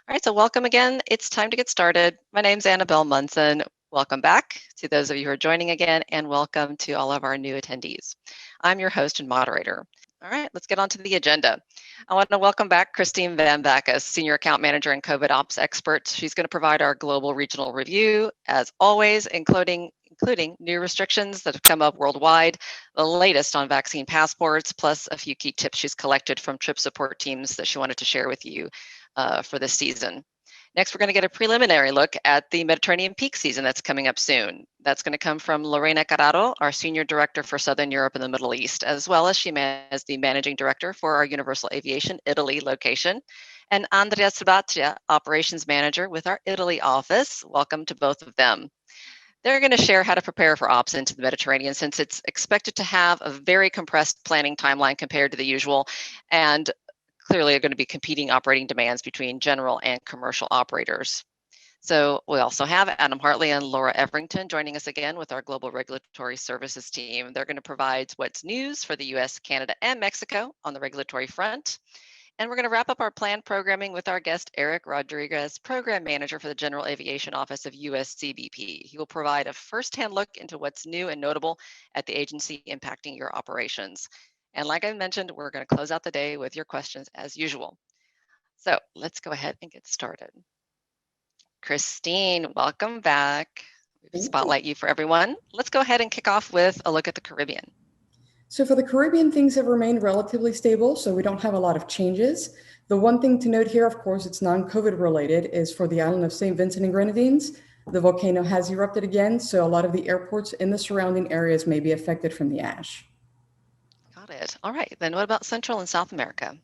All right, so welcome again. It's time to get started. My name's Annabelle Munson. Welcome back to those of you who are joining again, and welcome to all of our new attendees. I'm your host and moderator. All right, let's get on to the agenda. I want to welcome back Christine Van Backus, Senior Account Manager and COVID Ops Expert. She's going to provide our global regional review, as always, including new restrictions that have come up worldwide, the latest on vaccine passports, plus a few key tips she's collected from trip support teams that she wanted to share with you for this season. Next, we're going to get a preliminary look at the Mediterranean peak season that's coming up soon. That's going to come from Lorena Carraro, our Senior Director for Southern Europe and the Middle East, as well as she as the Managing Director for our Universal Aviation Italy location, and Andrea Sabaccia, Operations Manager with our Italy office. Welcome to both of them. They're going to share how to prepare for ops into the Mediterranean, since it's expected to have a very compressed planning timeline compared to the usual, and clearly are going to be competing operating demands between general and commercial operators. So we also have Adam Hartley and Laura Everington joining us again with our Global Regulatory Services team. They're going to provide what's news for the US, Canada, and Mexico on the regulatory front. And we're going to wrap up our planned programming with our guest, Eric Rodriguez, Program Manager for the General Aviation Office of USCBP. He will provide a firsthand look into what's new and notable at the agency impacting your operations. And like I mentioned, we're going to close out the day with your questions as usual. So let's go ahead and get started. Christine, welcome back. Spotlight you for everyone. Let's go ahead and kick off with a look at the Caribbean. So for the Caribbean, things have remained relatively stable, so we don't have a lot of changes. The one thing to note here, of course, it's non-COVID related, is for the island of St. Vincent and Grenadines. The volcano has erupted again, so a lot of the airports in the surrounding areas may be affected from the ash. Got it. All right, then what about Central and South America?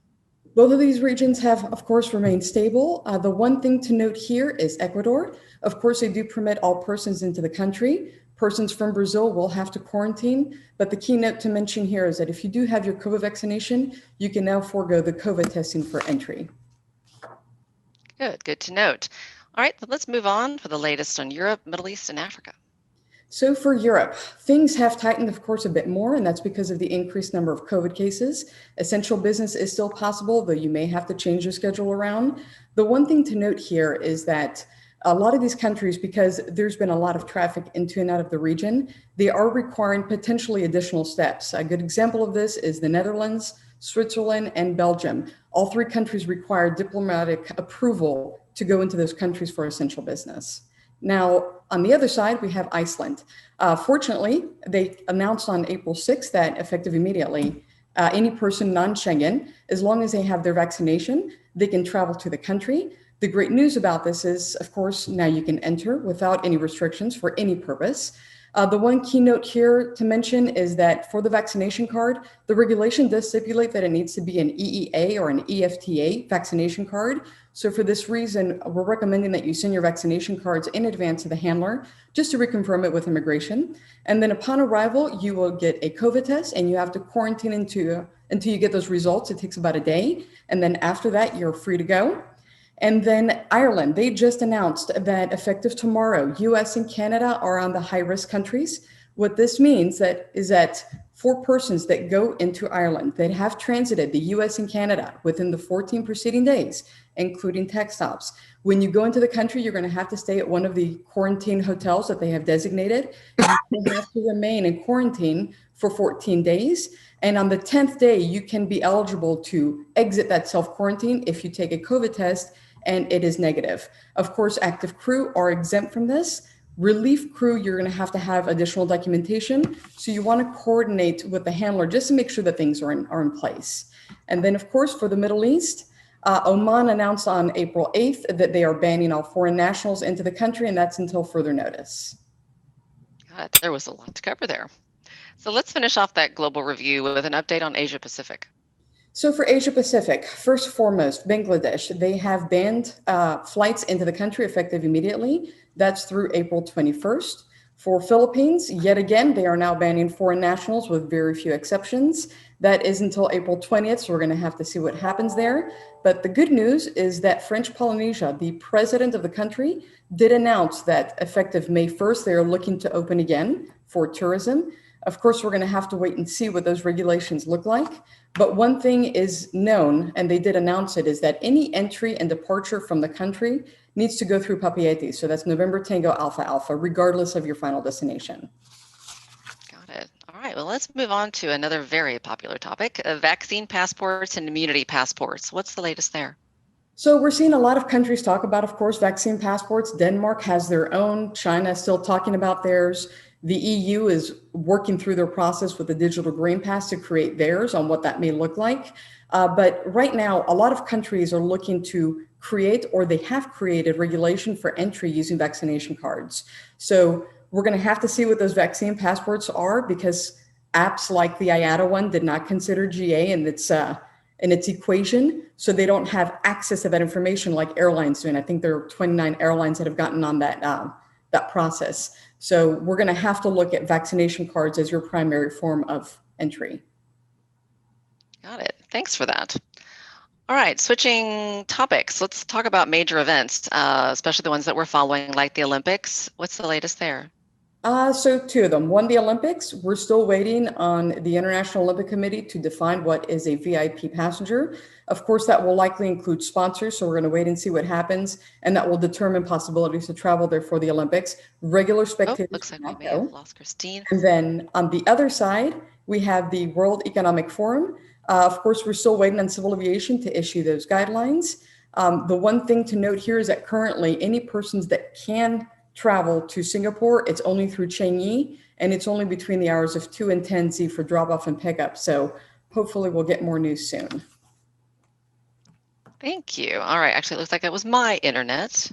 Both of these regions have, of course, remained stable. The one thing to note here is Ecuador. Of course, they do permit all persons into the country. Persons from Brazil will have to quarantine, but the key note to mention here is that if you do have your COVID vaccination, you can now forego the COVID testing for entry. Good to note. All right, let's move on for the latest on Europe, Middle East, and Africa. So for Europe, things have tightened, of course, a bit more, and that's because of the increased number of COVID cases. Essential business is still possible, though you may have to change your schedule around. The one thing to note here is that a lot of these countries, because there's been a lot of traffic into and out of the region, they are requiring potentially additional steps. A good example of this is the Netherlands, Switzerland, and Belgium. All three countries require diplomatic approval to go into those countries for essential business. Now, on the other side, we have Iceland. Fortunately, they announced on April 6th that effective immediately, any person non-Schengen, as long as they have their vaccination, they can travel to the country. The great news about this is, of course, now you can enter without any restrictions for any purpose. The one keynote here to mention is that for the vaccination card, the regulation does stipulate that it needs to be an EEA or an EFTA vaccination card. So for this reason, we're recommending that you send your vaccination cards in advance to the handler just to reconfirm it with immigration. And then upon arrival, you will get a COVID test and you have to quarantine until you get those results. It takes about a day. And then after that, you're free to go. And then Ireland, they just announced that effective tomorrow, US and Canada are on the high-risk countries. What this means is that for persons that go into Ireland that have transited the US and Canada within the 14 preceding days, including tech stops, when you go into the country, you're going to have to stay at one of the quarantine hotels that they have designated. You have to remain in quarantine for 14 days. And on the 10th day, you can be eligible to exit that self-quarantine if you take a COVID test and it is negative. Of course, active crew are exempt from this. Relief crew, you're going to have additional documentation. So you want to coordinate with the handler just to make sure that things are in place. And then, of course, for the Middle East, Oman announced on April 8th that they are banning all foreign nationals into the country, and that's until further notice. God, there was a lot to cover there. So let's finish off that global review with an update on Asia Pacific. So for Asia Pacific, first and foremost, Bangladesh, they have banned flights into the country effective immediately. That's through April 21st. For Philippines, yet again, they are now banning foreign nationals with very few exceptions. That is until April 20th, so we're going to have to see what happens there. But the good news is that French Polynesia, the president of the country, did announce that effective May 1st, they are looking to open again for tourism. Of course, we're going to have to wait and see what those regulations look like. But one thing is known, and they did announce it, is that any entry and departure from the country needs to go through Papeete. So that's November Tango Alpha Alpha, regardless of your final destination. Got it. All right, well, let's move on to another very popular topic, vaccine passports and immunity passports. What's the latest there? So we're seeing a lot of countries talk about, of course, vaccine passports. Denmark has their own. China is still talking about theirs. The EU is working through their process with the digital green pass to create theirs on what that may look like. But right now, a lot of countries are looking to create, or they have created, regulation for entry using vaccination cards. So we're going to have to see what those vaccine passports are, because apps like the IATA one did not consider GA in its equation, so they don't have access to that information like airlines do. And I think there are 29 airlines that have gotten on that process. So we're going to have to look at vaccination cards as your primary form of entry. Got it. Thanks for that. All right, switching topics. Let's talk about major events, especially the ones that we're following, like the Olympics. What's the latest there? So two of them. One, the Olympics. We're still waiting on the International Olympic Committee to define what is a VIP passenger. Of course, that will likely include sponsors, so we're going to wait and see what happens, and that will determine possibilities to travel there for the Olympics. Regular spectators. Looks like we may have lost Christine. And then on the other side, we have the World Economic Forum. Of course, we're still waiting on civil aviation to issue those guidelines. The one thing to note here is that currently any persons that can travel to Singapore, it's only through Changi, and it's only between the hours of 2 and 10Z for drop off and pickup. So hopefully we'll get more news soon. Thank you. All right, actually it looks like it was my internet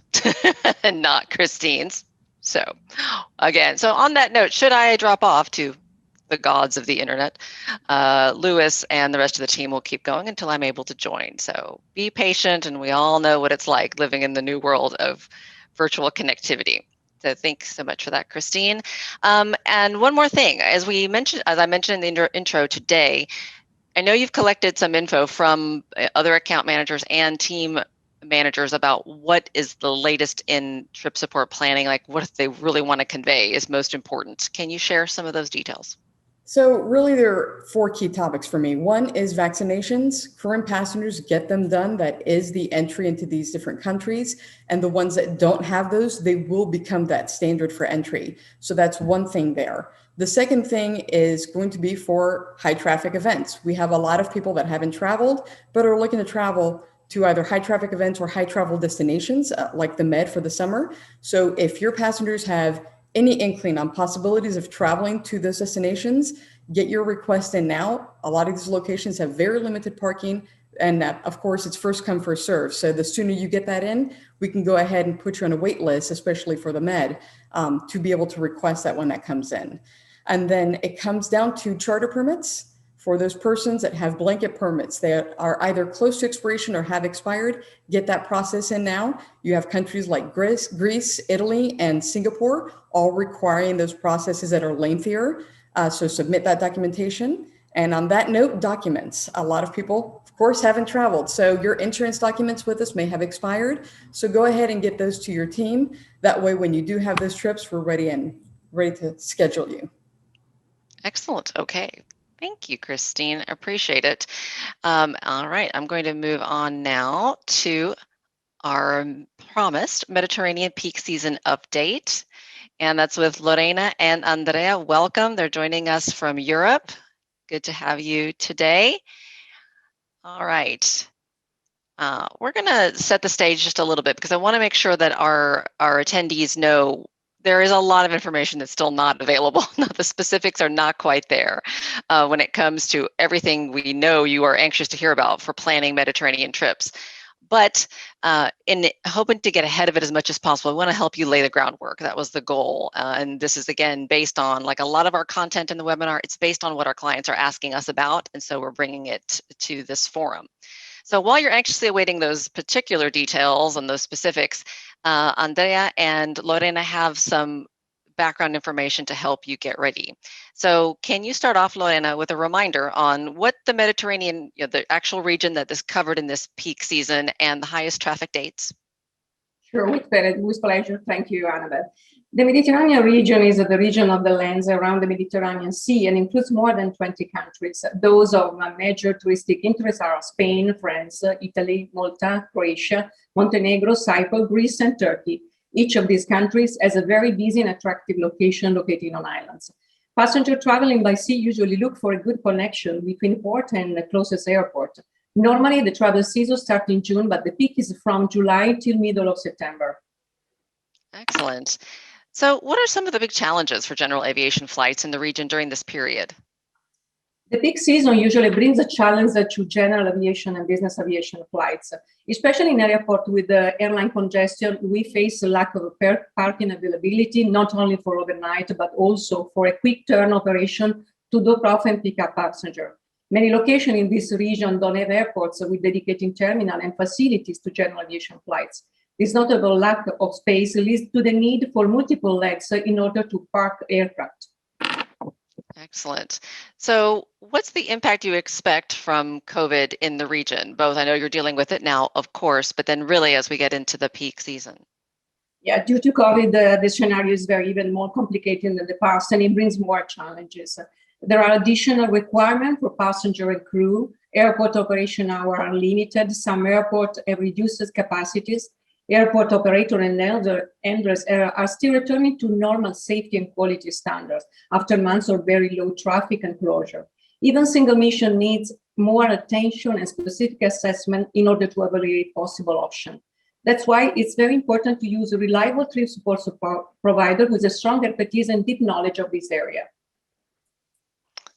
and not Christine's. So again, so on that note, should I drop off to the gods of the internet, Lewis and the rest of the team will keep going until I'm able to join. So be patient, and we all know what it's like living in the new world of virtual connectivity. So thanks so much for that, Christine. And one more thing, as I mentioned in the intro today, I know you've collected some info from other account managers and team managers about what is the latest in trip support planning, like what they really want to convey is most important. Can you share some of those details? So really there are 4 key topics for me. One is vaccinations. Current passengers, get them done. That is the entry into these different countries. And the ones that don't have those, they will become that standard for entry. So that's one thing there. The second thing is going to be for high traffic events. We have a lot of people that haven't traveled, but are looking to travel to either high traffic events or high travel destinations, like the Med for the summer. So if your passengers have any inkling on possibilities of traveling to those destinations, get your request in now. A lot of these locations have very limited parking, and of course it's first come, first serve. So the sooner you get that in, we can go ahead and put you on a wait list, especially for the Med, to be able to request that when that comes in. And then it comes down to charter permits. For those persons that have blanket permits that are either close to expiration or have expired, get that process in now. You have countries like Greece, Italy, and Singapore, all requiring those processes that are lengthier. So submit that documentation. And on that note, documents. A lot of people, of course, haven't traveled. So your insurance documents with us may have expired. So go ahead and get those to your team. That way, when you do have those trips, we're ready to schedule you. Excellent. Okay. Thank you, Christine. Appreciate it. All right, I'm going to move on now to our promised Mediterranean peak season update. And that's with Lorena and Andrea. Welcome. They're joining us from Europe. Good to have you today. All right. We're going to set the stage just a little bit because I want to make sure that our attendees know there is a lot of information that's still not available. The specifics are not quite there when it comes to everything we know you are anxious to hear about for planning Mediterranean trips. But in hoping to get ahead of it as much as possible, I want to help you lay the groundwork. That was the goal. And this is, again, based on, like a lot of our content in the webinar, it's based on what our clients are asking us about. And so we're bringing it to this forum. So while you're anxiously awaiting those particular details and those specifics, Andrea and Lorena have some background information to help you get ready. So can you start off, Lorena, with a reminder on what the Mediterranean, the actual region that is covered in this peak season and the highest traffic dates? Sure, with pleasure. Thank you, Annabelle. The Mediterranean region is the region of the lands around the Mediterranean Sea and includes more than 20 countries. Those of major touristic interest are Spain, France, Italy, Malta, Croatia, Montenegro, Cyprus, Greece, and Turkey. Each of these countries has a very busy and attractive location located on islands. Passengers traveling by sea usually look for a good connection between port and the closest airport. Normally, the travel season starts in June, but the peak is from July till middle of September. Excellent. So, what are some of the big challenges for general aviation flights in the region during this period? The peak season usually brings a challenge to general aviation and business aviation flights. Especially in airport with the airline congestion, we face a lack of parking availability, not only for overnight, but also for a quick turn operation to drop off and pick up passengers. Many locations in this region don't have airports with dedicated terminal and facilities to general aviation flights. This notable lack of space leads to the need for multiple legs in order to park aircraft. Excellent. So, what's the impact you expect from COVID in the region? Both, I know you're dealing with it now, of course, but then really as we get into the peak season. Yeah, due to COVID, the scenario is even more complicated than the past, and it brings more challenges. There are additional requirements for passenger and crew. Airport operation hours are limited. Some airports have reduced capacities. Airport operator and handlers are still returning to normal safety and quality standards after months of very low traffic and closure. Even single mission needs more attention and specific assessment in order to evaluate possible options. That's why it's very important to use a reliable trip support provider with a strong expertise and deep knowledge of this area.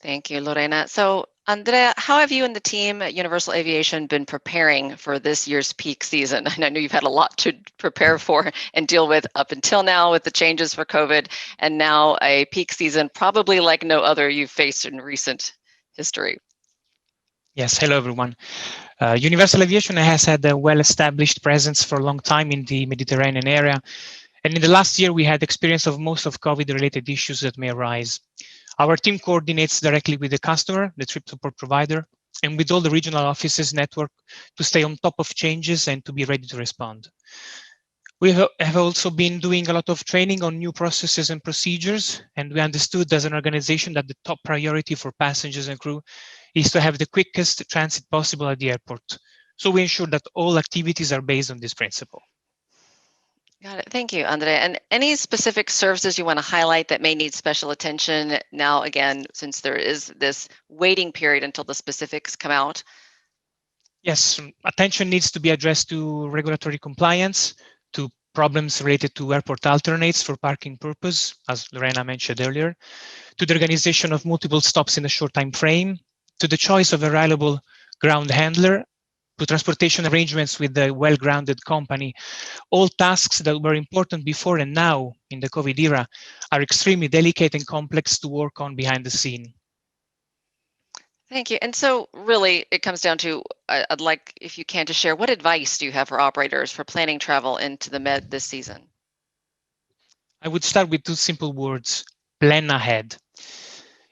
Thank you, Lorena. So, Andrea, how have you and the team at Universal Aviation been preparing for this year's peak season? And I know you've had a lot to prepare for and deal with up until now with the changes for COVID, and now a peak season probably like no other you've faced in recent history. Yes, hello everyone. Universal Aviation has had a well-established presence for a long time in the Mediterranean area. And in the last year, we had experience of most of COVID-related issues that may arise. Our team coordinates directly with the customer, the trip support provider, and with all the regional offices network to stay on top of changes and to be ready to respond. We have also been doing a lot of training on new processes and procedures, and we understood as an organization that the top priority for passengers and crew is to have the quickest transit possible at the airport. So we ensure that all activities are based on this principle. Got it. Thank you, Andrea. And any specific services you want to highlight that may need special attention now, again, since there is this waiting period until the specifics come out? Yes, attention needs to be addressed to regulatory compliance, to problems related to airport alternates for parking purpose, as Lorena mentioned earlier, to the organization of multiple stops in a short time frame, to the choice of a reliable ground handler, to transportation arrangements with a well-grounded company. All tasks that were important before and now in the COVID era are extremely delicate and complex to work on behind the scene. Thank you. And so really it comes down to, I'd like, if you can, to share what advice do you have for operators for planning travel into the Med this season? I would start with two simple words: plan ahead.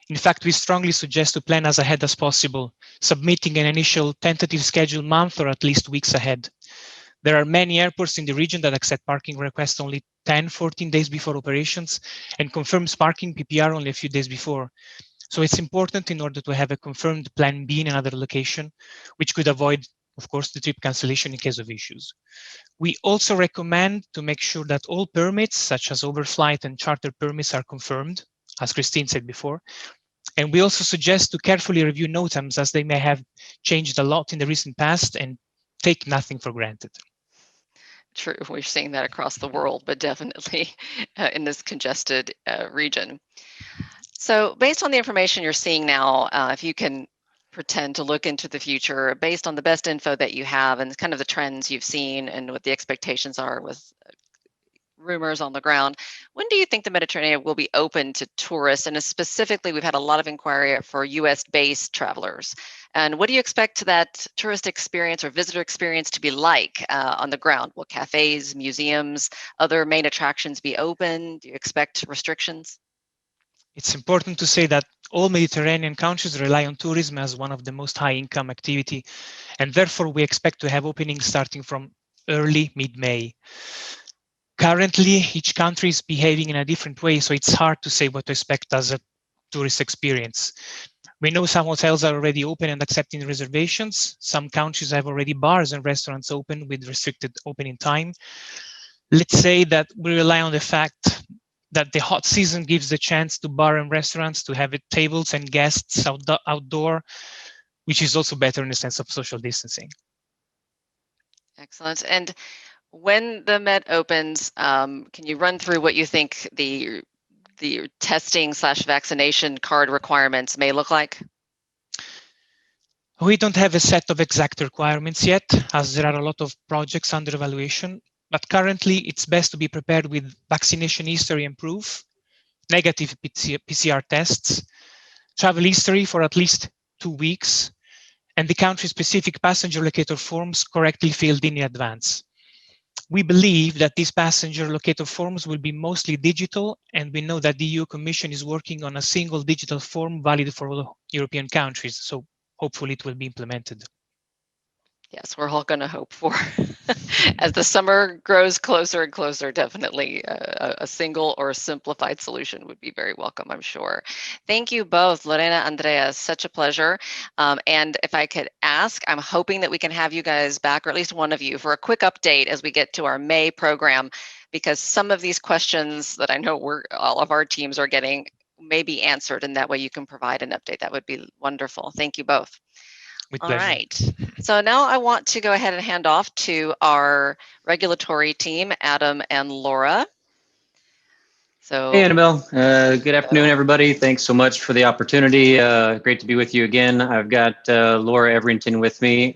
In fact, we strongly suggest to plan as ahead as possible, submitting an initial tentative schedule month or at least weeks ahead. There are many airports in the region that accept parking requests only 10-14 days before operations and confirms parking PPR only a few days before. So it's important in order to have a confirmed plan B in another location, which could avoid, of course, the trip cancellation in case of issues. We also recommend to make sure that all permits, such as overflight and charter permits, are confirmed, as Christine said before. And we also suggest to carefully review NOTAMs, as they may have changed a lot in the recent past, and take nothing for granted. True, we're seeing that across the world, but definitely in this congested region. So based on the information you're seeing now, if you can pretend to look into the future based on the best info that you have and kind of the trends you've seen and what the expectations are with rumors on the ground, when do you think the Mediterranean will be open to tourists? And specifically, we've had a lot of inquiry for US-based travelers. And what do you expect that tourist experience or visitor experience to be like on the ground? Will cafes, museums, other main attractions be open? Do you expect restrictions? It's important to say that all Mediterranean countries rely on tourism as one of the most high-income activity, and therefore we expect to have openings starting from early mid-May. Currently, each country is behaving in a different way, so it's hard to say what to expect as a tourist experience. We know some hotels are already open and accepting reservations. Some countries have already bars and restaurants open with restricted opening time. Let's say that we rely on the fact that the hot season gives the chance to bar and restaurants to have tables and guests outdoor, which is also better in the sense of social distancing. Excellent. And when the Met opens, can you run through what you think the testing/vaccination card requirements may look like? We don't have a set of exact requirements yet, as there are a lot of projects under evaluation, but currently it's best to be prepared with vaccination history and proof, negative PCR tests, travel history for at least 2 weeks, and the country-specific passenger locator forms correctly filled in advance. We believe that these passenger locator forms will be mostly digital, and we know that the EU Commission is working on a single digital form valid for all European countries, so hopefully it will be implemented. Yes, we're all going to hope for, as the summer grows closer and closer, definitely a single or a simplified solution would be very welcome, I'm sure. Thank you both, Lorena, Andrea, such a pleasure. And if I could ask, I'm hoping that we can have you guys back, or at least one of you, for a quick update as we get to our May program, because some of these questions that I know all of our teams are getting may be answered, and that way you can provide an update. That would be wonderful. Thank you both. With All pleasure. right. So now I want to go ahead and hand off to our regulatory team, Adam and Laura. So, hey, Annabelle. Good afternoon, everybody. Thanks so much for the opportunity. Great to be with you again. I've got Laura Everington with me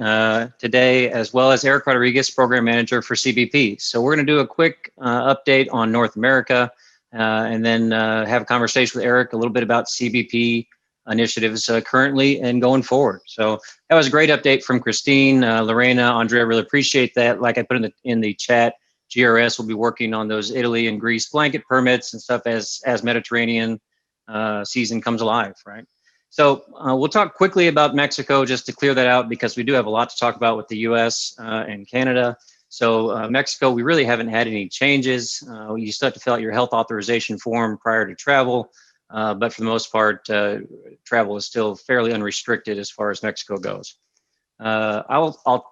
today, as well as Eric Rodriguez, Program Manager for CBP. So we're going to do a quick update on North America and then have a conversation with Eric a little bit about CBP initiatives currently and going forward. So that was a great update from Christine, Lorena, Andrea. Really appreciate that. Like I put in the chat, GRS will be working on those Italy and Greece blanket permits and stuff as Mediterranean season comes alive, right? So we'll talk quickly about Mexico just to clear that out, because we do have a lot to talk about with the US and Canada. So Mexico, we really haven't had any changes. You still have to fill out your health authorization form prior to travel. But for the most part, travel is still fairly unrestricted as far as Mexico goes. I'll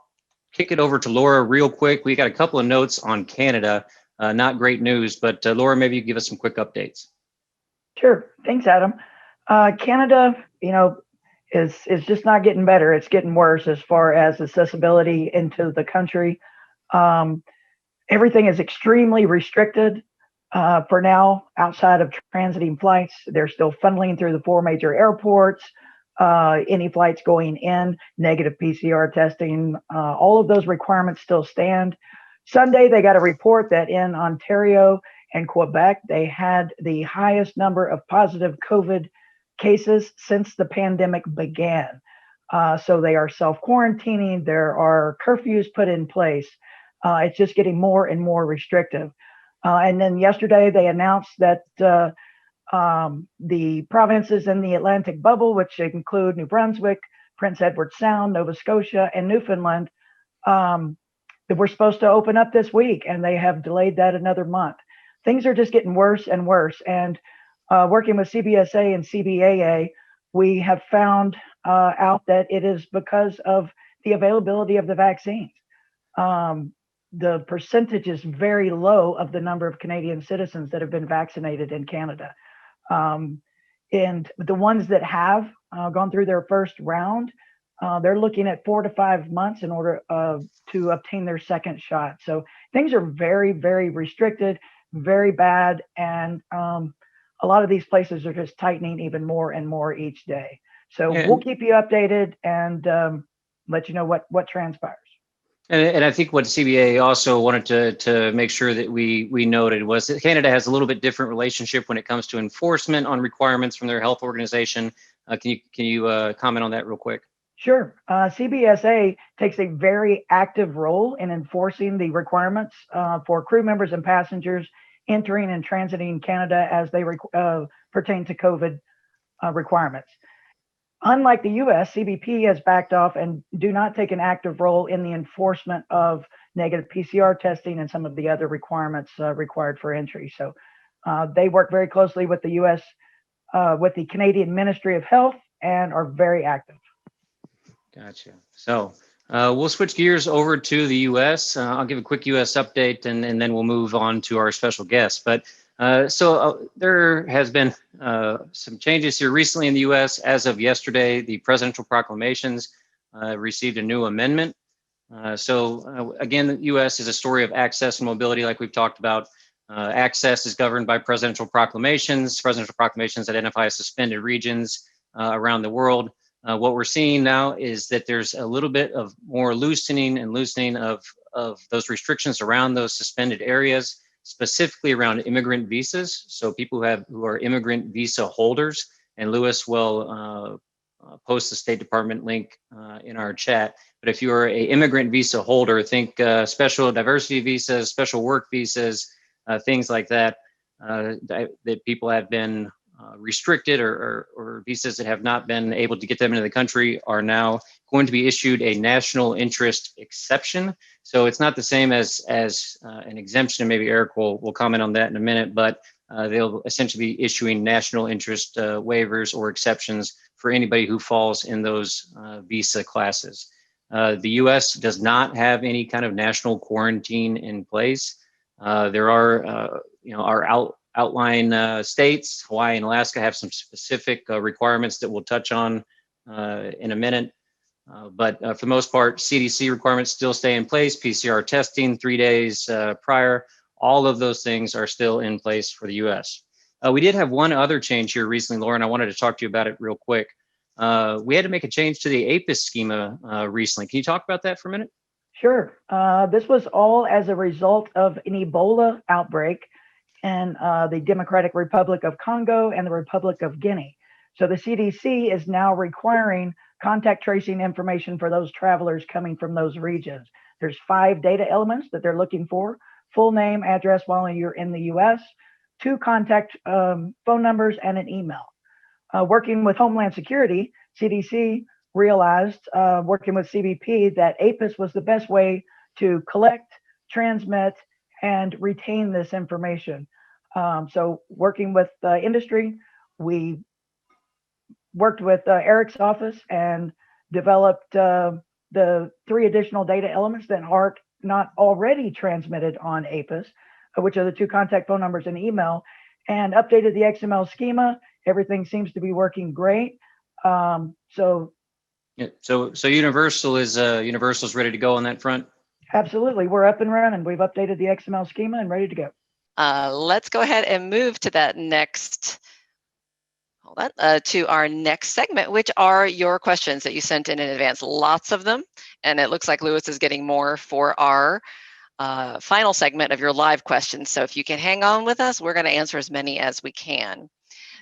kick it over to Laura real quick. We got a couple of notes on Canada. Not great news, but Laura, maybe you can give us some quick updates. Sure. Thanks, Adam. Canada, is just not getting better. It's getting worse as far as accessibility into the country. Everything is extremely restricted. For now, outside of transiting flights, they're still funneling through the 4 major airports. Any flights going in, negative PCR testing, all of those requirements still stand. Sunday, they got a report that in Ontario and Quebec, they had the highest number of positive COVID cases since the pandemic began. So they are self-quarantining. There are curfews put in place. It's just getting more and more restrictive. And then yesterday they announced that the provinces in the Atlantic bubble, which include New Brunswick, Prince Edward Sound, Nova Scotia, and Newfoundland, that we're supposed to open up this week, and they have delayed that another month. Things are just getting worse and worse. And working with CBSA and CBAA, we have found out that it is because of the availability of the vaccines. The percentage is very low of the number of Canadian citizens that have been vaccinated in Canada. And the ones that have gone through their first round, they're looking at 4 to 5 months in order to obtain their second shot. So things are very, very restricted, very bad. And a lot of these places are just tightening even more and more each day. So we'll keep you updated and let you know what transpires. And I think what CBA also wanted to make sure that we noted was that Canada has a little bit different relationship when it comes to enforcement on requirements from their health organization. Can you comment on that real quick? Sure. CBSA takes a very active role in enforcing the requirements for crew members and passengers entering and transiting Canada as they pertain to COVID requirements. Unlike the US, CBP has backed off and do not take an active role in the enforcement of negative PCR testing, and some of the other requirements required for entry. So they work very closely with the U.S., with the Canadian Ministry of Health, and are very active. Gotcha. So we'll switch gears over to the U.S. I'll give a quick U.S. update, and then we'll move on to our special guest. But there has been some changes here recently in the U.S. As of yesterday, the presidential proclamations received a new amendment. Again, the U.S. is a story of access and mobility, like we've talked about. Access is governed by presidential proclamations. Presidential proclamations identify suspended regions around the world. What we're seeing now is that there's a little bit of more loosening of those restrictions around those suspended areas, specifically around immigrant visas. So people who are immigrant visa holders, and Lewis will post the State Department link in our chat. But if you are an immigrant visa holder, think special diversity visas, special work visas, things like that, that people have been restricted or visas that have not been able to get them into the country are now going to be issued a national interest exception. So it's not the same as an exemption, and maybe Eric will comment on that in a minute, but they'll essentially be issuing national interest waivers or exceptions for anybody who falls in those visa classes. The U.S. does not have any kind of national quarantine in place. There are, our outline states, Hawaii and Alaska, have some specific requirements that we'll touch on in a minute. But for the most part, CDC requirements still stay in place. PCR testing 3 days prior, all of those things are still in place for the U.S. We did have one other change here recently, Lauren. I wanted to talk to you about it real quick. We had to make a change to the APIS schema recently. Can you talk about that for a minute? Sure. This was all as a result of an Ebola outbreak in the Democratic Republic of Congo and the Republic of Guinea. So the CDC is now requiring contact tracing information for those travelers coming from those regions. There's 5 data elements that they're looking for: full name, address while you're in the US, 2 contact phone numbers, and an email. Working with Homeland Security, CDC realized, working with CBP, that APIS was the best way to collect, transmit, and retain this information. So working with industry, we worked with Eric's office and developed the 3 additional data elements that are not already transmitted on APIS, which are the 2 contact phone numbers and email, and updated the XML schema. Everything seems to be working great. So Universal is ready to go on that front? Absolutely. We're up and running. We've updated the XML schema and ready to go. Let's go ahead and move to that next, to our next segment, which are your questions that you sent in advance. Lots of them. And it looks like Lewis is getting more for our final segment of your live questions. So if you can hang on with us, we're going to answer as many as we can.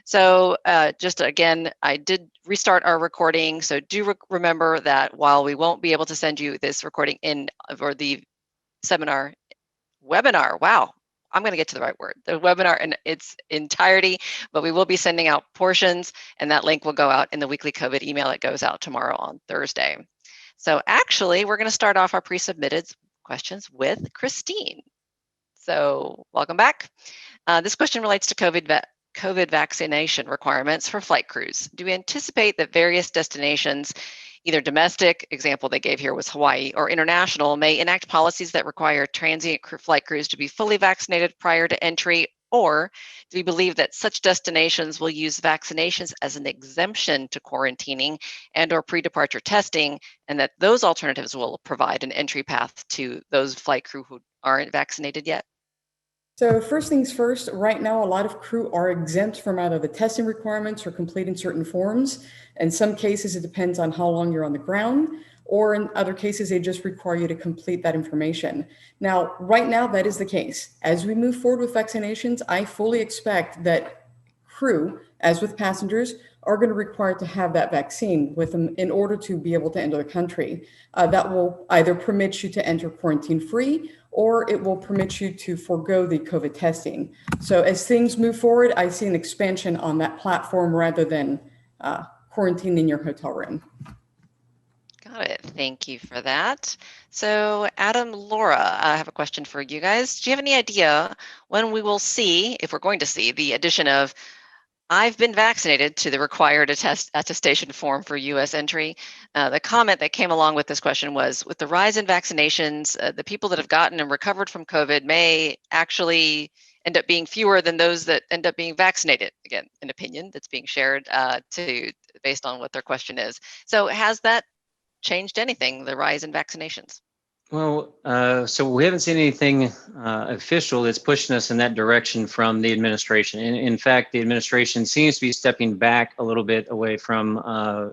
So just again, I did restart our recording. So do remember that while we won't be able to send you this recording for the webinar, wow, I'm going to get to the right word, the webinar in its entirety, but we will be sending out portions, and that link will go out in the weekly COVID email that goes out tomorrow on Thursday. So actually, we're going to start off our pre-submitted questions with Christine. So welcome back. This question relates to COVID vaccination requirements for flight crews. Do we anticipate that various destinations, either domestic, example they gave here was Hawaii, or international, may enact policies that require transient flight crews to be fully vaccinated prior to entry? Or do we believe that such destinations will use vaccinations as an exemption to quarantining and or pre-departure testing, and that those alternatives will provide an entry path to those flight crew who aren't vaccinated yet? So first things first, right now, a lot of crew are exempt from either the testing requirements or completing certain forms. In some cases, it depends on how long you're on the ground, or in other cases, they just require you to complete that information. Now, right now, that is the case. As we move forward with vaccinations, I fully expect that crew, as with passengers, are going to require to have that vaccine with them in order to be able to enter the country. That will either permit you to enter quarantine-free, or it will permit you to forego the COVID testing. So as things move forward, I see an expansion on that platform rather than quarantine in your hotel room. Got it. Thank you for that. So Adam, Laura, I have a question for you guys. Do you have any idea when we will see, if we're going to see, the addition of "I've been vaccinated" to the required attestation form for U.S. entry? The comment that came along with this question was, with the rise in vaccinations, the people that have gotten and recovered from COVID may actually end up being fewer than those that end up being vaccinated. Again, an opinion that's being shared based on what their question is. So has that changed anything, the rise in vaccinations? Well, so we haven't seen anything official that's pushing us in that direction from the administration. In fact, the administration seems to be stepping back a little bit away from a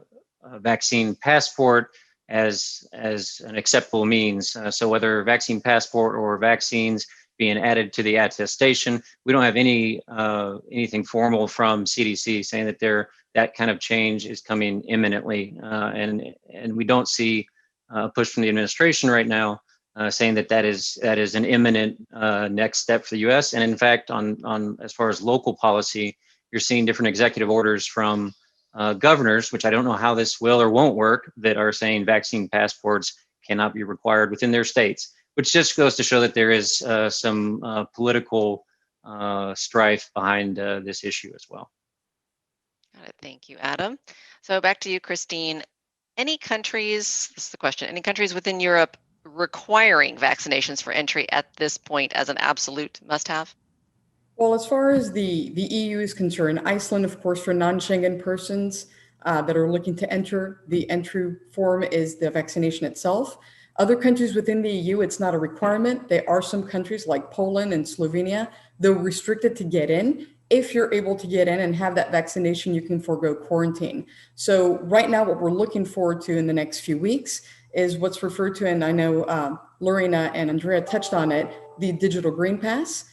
vaccine passport as an acceptable means. So whether vaccine passport or vaccines being added to the attestation, we don't have anything formal from CDC saying that that kind of change is coming imminently, and we don't see push from the administration right now saying that is an imminent next step for the U.S. And in fact, on as far as local policy, you're seeing different executive orders from governors, which I don't know how this will or won't work, that are saying vaccine passports cannot be required within their states, which just goes to show that there is some political strife behind this issue as well. Got it. Thank you, Adam. So back to you, Christine. Any countries, this is the question, any countries within Europe requiring vaccinations for entry at this point as an absolute must-have? Well, as far as the EU is concerned, Iceland, of course, for non-Schengen persons that are looking to enter, the entry form is the vaccination itself. Other countries within the EU, it's not a requirement. There are some countries like Poland and Slovenia, though restricted to get in. If you're able to get in and have that vaccination, you can forego quarantine. So right now, what we're looking forward to in the next few weeks is what's referred to, and I know Lorena and Andrea touched on it, the digital green pass.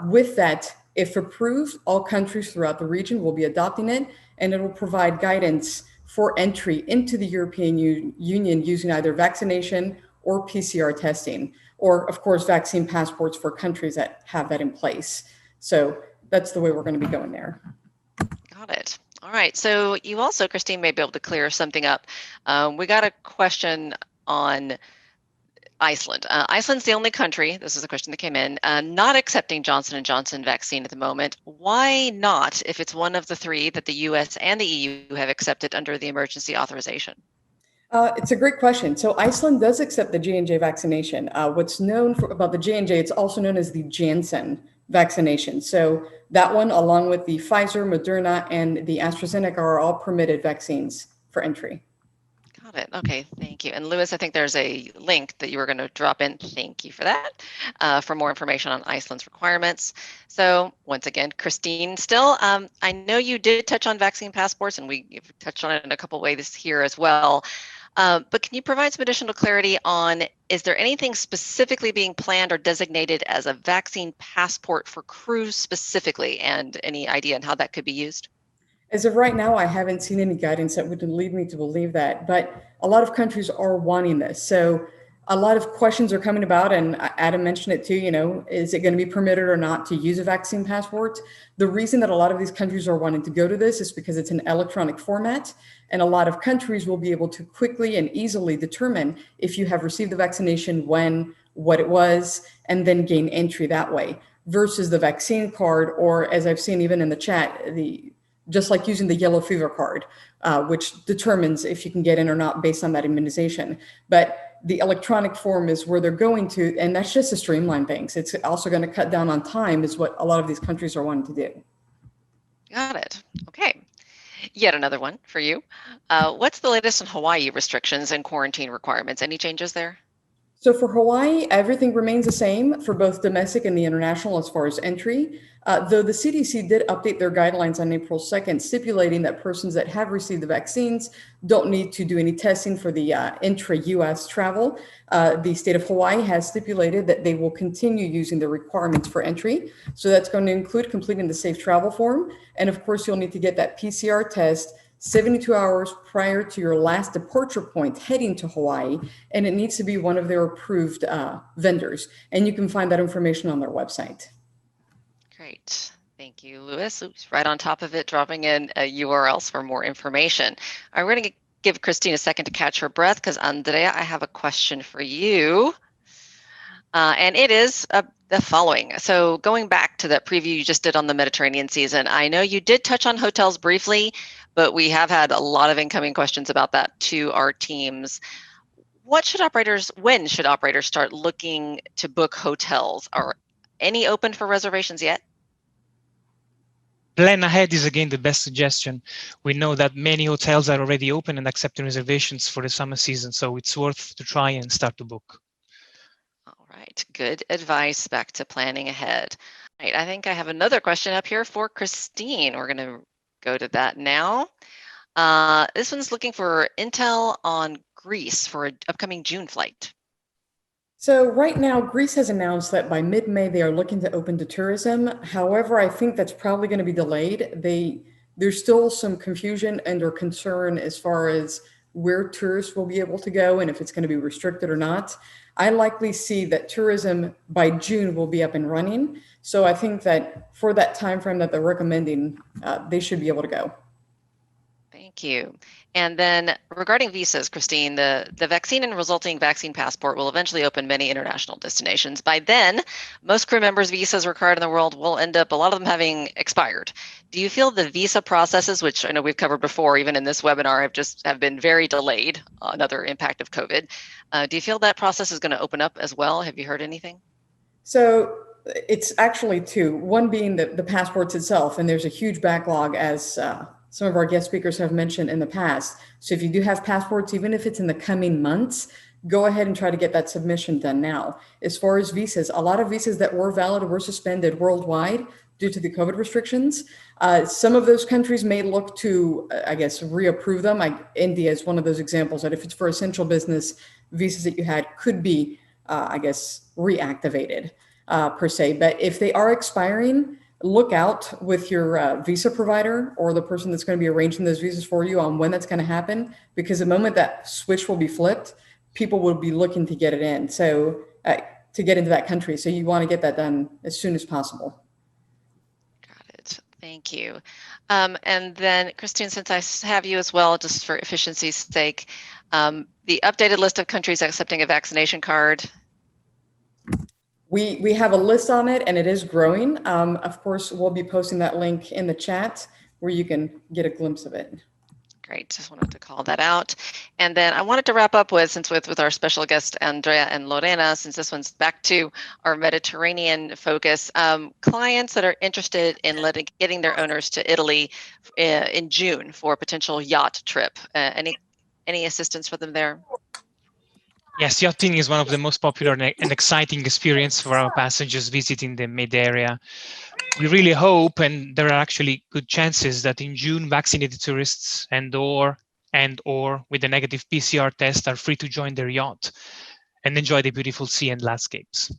With that, if approved, all countries throughout the region will be adopting it, and it will provide guidance for entry into the European Union using either vaccination or PCR testing, or of course, vaccine passports for countries that have that in place. So that's the way we're going to be going there. Got it. All right. So you also, Christine, may be able to clear something up. We got a question on Iceland. Iceland's the only country, this is a question that came in, not accepting Johnson & Johnson vaccine at the moment. Why not, if it's one of the three that the US and the EU have accepted under the emergency authorization? It's a great question. So Iceland does accept the J&J vaccination. What's known about the J&J, it's also known as the Janssen vaccination. So that one, along with the Pfizer, Moderna, and the AstraZeneca, are all permitted vaccines for entry. Got it. Okay, thank you. And Lewis, I think there's a link that you were going to drop in. Thank you for that, for more information on Iceland's requirements. So once again, Christine, still, I know you did touch on vaccine passports, and we've touched on it in a couple ways here as well. But can you provide some additional clarity on, is there anything specifically being planned or designated as a vaccine passport for crews specifically, and any idea on how that could be used? As of right now, I haven't seen any guidance that would lead me to believe that, but a lot of countries are wanting this. So a lot of questions are coming about, and Adam mentioned it too, is it going to be permitted or not to use a vaccine passport? The reason that a lot of these countries are wanting to go to this is because it's an electronic format, and a lot of countries will be able to quickly and easily determine if you have received the vaccination, when, what it was, and then gain entry that way, versus the vaccine card, or as I've seen even in the chat, just like using the yellow fever card, which determines if you can get in or not based on that immunization. But the electronic form is where they're going to, and that's just to streamline things. It's also going to cut down on time, is what a lot of these countries are wanting to do. Got it. Okay. Yet another one for you. What's the latest on Hawaii restrictions and quarantine requirements? Any changes there? So for Hawaii, everything remains the same for both domestic and the international as far as entry, though the CDC did update their guidelines on April 2nd, stipulating that persons that have received the vaccines don't need to do any testing for the intra-US travel. The state of Hawaii has stipulated that they will continue using the requirements for entry. So that's going to include completing the safe travel form. And of course, you'll need to get that PCR test 72 hours prior to your last departure point heading to Hawaii, and it needs to be one of their approved vendors. And you can find that information on their website. Great. Thank you, Lewis. Oops, right on top of it, dropping in URLs for more information. We're going to give Christine a second to catch her breath because Andrea, I have a question for you. And it is the following. So going back to that preview you just did on the Mediterranean season, I know you did touch on hotels briefly, but we have had a lot of incoming questions about that to our teams. When should operators start looking to book hotels? Are any open for reservations yet? Plan ahead is again the best suggestion. We know that many hotels are already open and accepting reservations for the summer season, so it's worth to try and start to book. All right, good advice. Back to planning ahead. All right, I think I have another question up here for Christine. We're going to go to that now. This one's looking for intel on Greece for an upcoming June flight. So right now, Greece has announced that by mid-May, they are looking to open to tourism. However, I think that's probably going to be delayed. There's still some confusion and or concern as far as where tourists will be able to go and if it's going to be restricted or not. I likely see that tourism by June will be up and running. So I think that for that time frame that they're recommending, they should be able to go. Thank you. And then regarding visas, Christine, the vaccine and resulting vaccine passport will eventually open many international destinations. By then, most crew members' visas required in the world will end up, a lot of them having expired. Do you feel the visa processes, which I know we've covered before, even in this webinar, have been very delayed, another impact of COVID. Do you feel that process is going to open up as well? Have you heard anything? So it's actually two, one being the passports itself, and there's a huge backlog as some of our guest speakers have mentioned in the past. So if you do have passports, even if it's in the coming months, go ahead and try to get that submission done now. As far as visas, a lot of visas that were valid were suspended worldwide due to the COVID restrictions. Some of those countries may look to, reapprove them. India is one of those examples that if it's for essential business, visas that you had could be, reactivated per se. But if they are expiring, look out with your visa provider or the person that's going to be arranging those visas for you on when that's going to happen, because the moment that switch will be flipped, people will be looking to get it in. So to get into that country. So you want to get that done as soon as possible. Got it. Thank you. And then Christine, since I have you as well, just for efficiency's sake, the updated list of countries accepting a vaccination card. We have a list on it and it is growing. Of course, we'll be posting that link in the chat where you can get a glimpse of it. Great, just wanted to call that out. And then I wanted to wrap up with our special guest, Andrea and Lorena, since this one's back to our Mediterranean focus, clients that are interested in getting their owners to Italy in June for a potential yacht trip. Any assistance for them there? Yes, yachting is one of the most popular and exciting experience for our passengers visiting the Med area. We really hope, and there are actually good chances, that in June, vaccinated tourists and or with a negative PCR test are free to join their yacht and enjoy the beautiful sea and landscapes.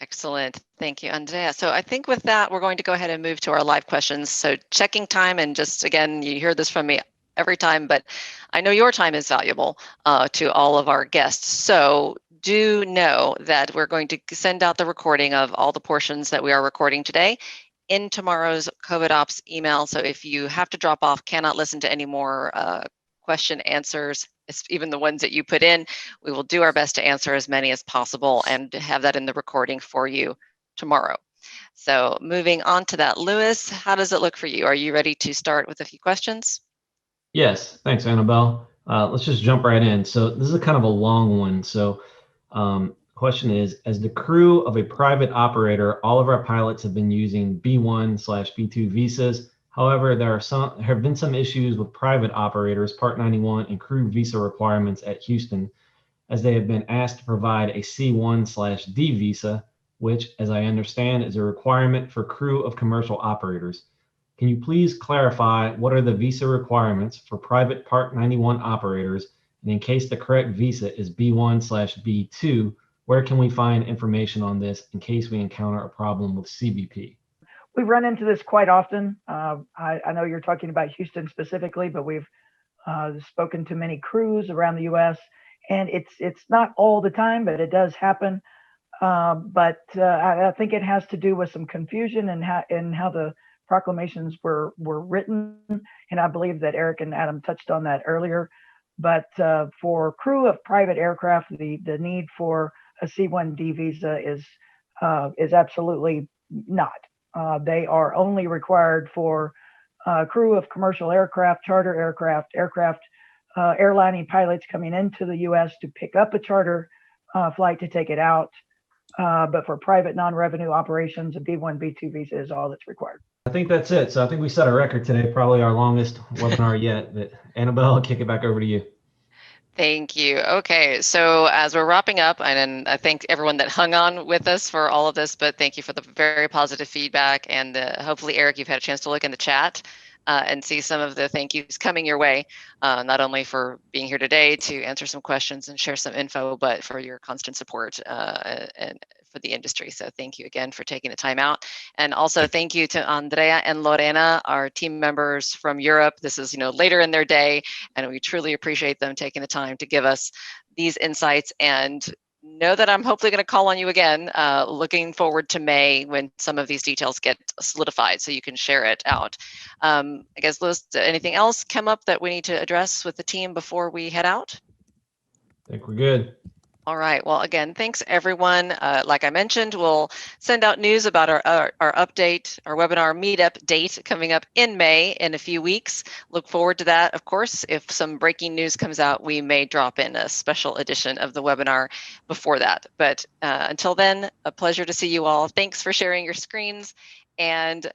Excellent. Thank you, Andrea. So I think with that, we're going to go ahead and move to our live questions. So checking time, and just again, you hear this from me every time, but I know your time is valuable to all of our guests. So do know that we're going to send out the recording of all the portions that we are recording today in tomorrow's COVID Ops email. So if you have to drop off, cannot listen to any more question answers, even the ones that you put in, we will do our best to answer as many as possible and have that in the recording for you tomorrow. So moving on to that, Lewis, how does it look for you? Are you ready to start with a few questions? Yes, thanks, Annabelle. Let's just jump right in. So this is a kind of a long one. So question is, as the crew of a private operator, all of our pilots have been using B1/B2 visas. However, there have been some issues with private operators, Part 91 and crew visa requirements at Houston, as they have been asked to provide a C1/D visa, which, as I understand, is a requirement for crew of commercial operators. Can you please clarify what are the visa requirements for private Part 91 operators? And in case the correct visa is B1/B2, where can we find information on this in case we encounter a problem with CBP? We run into this quite often. I know you're talking about Houston specifically, but we've spoken to many crews around the U.S. and it's not all the time, but it does happen. But I think it has to do with some confusion in how the proclamations were written, and I believe that Eric and Adam touched on that earlier. But for crew of private aircraft, the need for a C-1D visa is absolutely not. They are only required for crew of commercial aircraft, charter aircraft, airlining pilots coming into the U.S. to pick up a charter flight to take it out. But for private non-revenue operations, a B1, B2 visa is all that's required. I think that's it. So I think we set a record today, probably our longest webinar yet. But Annabelle, I'll kick it back over to you. Thank you. Okay, so as we're wrapping up, and I thank everyone that hung on with us for all of this, but thank you for the very positive feedback. And hopefully, Eric, you've had a chance to look in the chat and see some of the thank yous coming your way, not only for being here today to answer some questions and share some info, but for your constant support and for the industry. So thank you again for taking the time out. And also thank you to Andrea and Lorena, our team members from Europe. This is, later in their day, and we truly appreciate them taking the time to give us these insights, and know that I'm hopefully going to call on you again, looking forward to May when some of these details get solidified so you can share it out. I guess, Liz, anything else come up that we need to address with the team before we head out? I think we're good. All right. Well, again, thanks everyone. Like I mentioned, we'll send out news about our update, our webinar meetup date coming up in May in a few weeks. Look forward to that. Of course, if some breaking news comes out, we may drop in a special edition of the webinar before that. But until then, a pleasure to see you all. Thanks for sharing your screens, and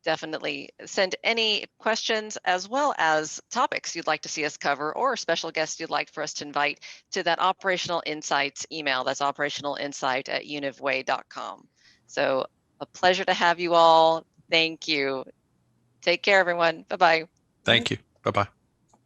definitely send any questions as well as topics you'd like to see us cover or special guests you'd like for us to invite to that Operational Insights email. That's operationalinsight@univway.com. So a pleasure to have you all. Thank you. Take care, everyone. Bye-bye. Thank you. Bye-bye.